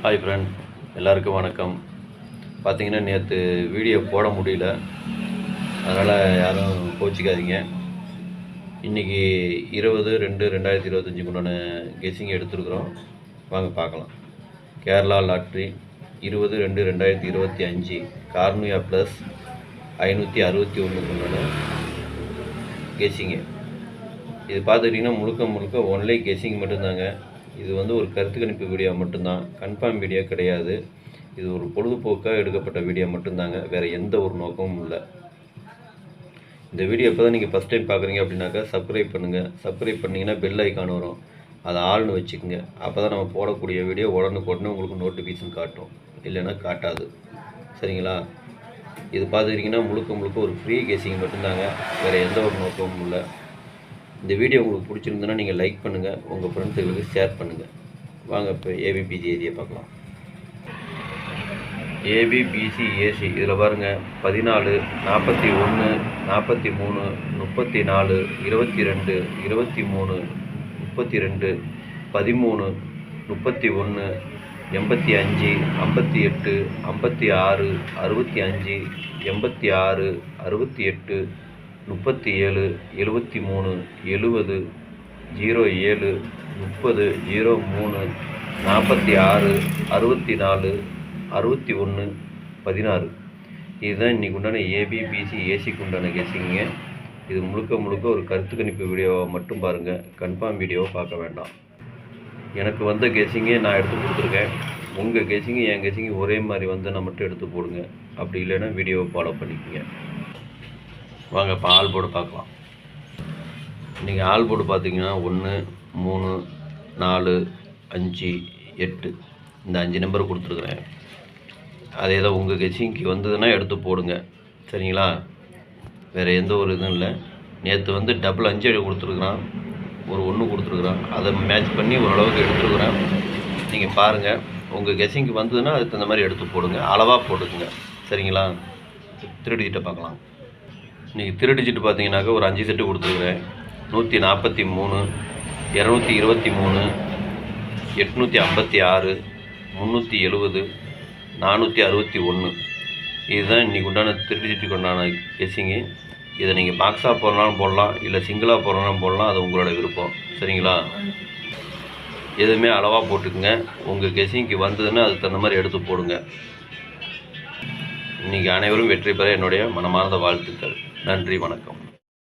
Hi friend, எல்லாருக்கும் வணக்கம். பார்த்தீங்கன்னா நேற்று வீடியோ போட முடியல, அதனால் யாரும் கோச்சிக்காதீங்க. இன்றைக்கி 20/2/2025 உண்டான கெஸ்ஸிங் எடுத்துருக்குறோம். வாங்க பார்க்கலாம். கேரளா லாட்ரி 20/2/2025 கார்னியா ப்ளஸ் 561 உண்டான கெஸ்ஸிங்கு. இது பார்த்துக்கிட்டிங்கன்னா முழுக்க ஒன்லி கெஸ்ஸிங் மட்டும்தாங்க. இது ஒரு கருத்து கணிப்பு வீடியோ மட்டும்தான், கன்ஃபார்ம் வீடியோ கிடையாது. இது ஒரு பொழுதுபோக்காக எடுக்கப்பட்ட வீடியோ மட்டும்தாங்க, வேறு எந்த ஒரு நோக்கமும் இல்லை. இந்த வீடியோ இப்போ தான் நீங்கள் ஃபஸ்ட் டைம் பார்க்குறீங்க அப்படின்னாக்கா சப்ஸ்கிரைப் பண்ணுங்கள். சப்ஸ்கிரைப் பண்ணிங்கன்னா பெல் ஐக்கான் வரும், அதை ஆள்னு வச்சுக்கோங்க. அப்போ தான் நம்ம போடக்கூடிய வீடியோ உடனுக்குடனே உங்களுக்கு நோட்டிஃபிகேஷன் காட்டும், இல்லைன்னா காட்டாது. சரிங்களா? இது பார்த்துக்கிட்டிங்கன்னா முழுக்க ஒரு ஃப்ரீ கெஸ்ஸிங் மட்டும்தாங்க, வேறு எந்த ஒரு நோக்கமும் இல்லை. இந்த வீடியோ உங்களுக்கு பிடிச்சிருந்ததுன்னா நீங்கள் லைக் பண்ணுங்கள், உங்கள் ஃப்ரெண்ட்ஸுகளுக்கு ஷேர் பண்ணுங்கள். வாங்க இப்போ ஏபிபிசி ஏரியா பார்க்கலாம். ஏபிபிசி ஏசி இதில் பாருங்கள், 14, 41, 43, 34, 22, 23, 32, 13, 31, 85, 58, 56, 65, 86, 68, 37, 73, 70, 07, 30, 03, 46, 64, 61, 16. இதுதான் இன்றைக்கி உண்டான ஏபிபிசி ஏசிக்கு உண்டான கெஸ்ஸிங்க. இது முழுக்க ஒரு கருத்து கணிப்பு வீடியோவை மட்டும் பாருங்கள், கன்ஃபார்ம் வீடியோவை பார்க்க வேண்டாம். எனக்கு வந்த கெஸ்ஸிங்கே நான் எடுத்து கொடுத்துருக்கேன். உங்கள் கெஸ்ஸிங்கு என் கெஸ்ஸிங்கு ஒரே மாதிரி நான் மட்டும் எடுத்து போடுங்க, அப்படி இல்லைன்னா வீடியோவை ஃபாலோ பண்ணிக்கோங்க. வாங்க இப்போ ஆல் போர்டு பார்க்கலாம். இன்றைக்கி ஆல் போர்டு பார்த்தீங்கன்னா 1, 3, 4, 5, 8 இந்த 5 நம்பர் கொடுத்துருக்குறேன். அதே தான் உங்கள் கெஸ்ஸிங்க்கு வந்ததுன்னா எடுத்து போடுங்க. சரிங்களா? வேறு எந்த ஒரு இதுவும் இல்லை. நேற்று டபுள் 5 கொடுத்துருக்குறான், ஒரு 1 கொடுத்துருக்குறான். அதை மேட்ச் பண்ணி ஓரளவுக்கு எடுத்துருக்குறேன். நீங்கள் பாருங்கள், உங்கள் கெஸ்ஸிங்க்கு வந்ததுன்னா அதுக்கு தகுந்த மாதிரி எடுத்து போடுங்க, அளவாக போட்டுக்குங்க. சரிங்களா? திருடிக்கிட்ட பார்க்கலாம். இன்றைக்கி திருடிச்சிட்டு பார்த்தீங்கன்னாக்கா ஒரு 5 செட்டு கொடுத்துருக்குறேன். 143, 223, 856, 370, 461. இதுதான் இன்றைக்கி உண்டான திருடிச்சிட்டுக்கு உண்டான கெஸ்ஸிங்கு. இதை நீங்கள் பாக்ஸாக போடலாம்னு போடலாம், இல்லை சிங்கிளாக போடலாம்னு போடலாம், அது உங்களோட விருப்பம். சரிங்களா? எதுவுமே அளவாக போட்டுக்குங்க. உங்கள் கெஸ்ஸிங்க்கு வந்ததுன்னா அதுக்கு தகுந்த மாதிரி எடுத்து போடுங்க. இன்றைக்கி அனைவரும் வெற்றி பெற என்னுடைய மனமார்ந்த வாழ்த்துக்கள். நன்றி, வணக்கம்.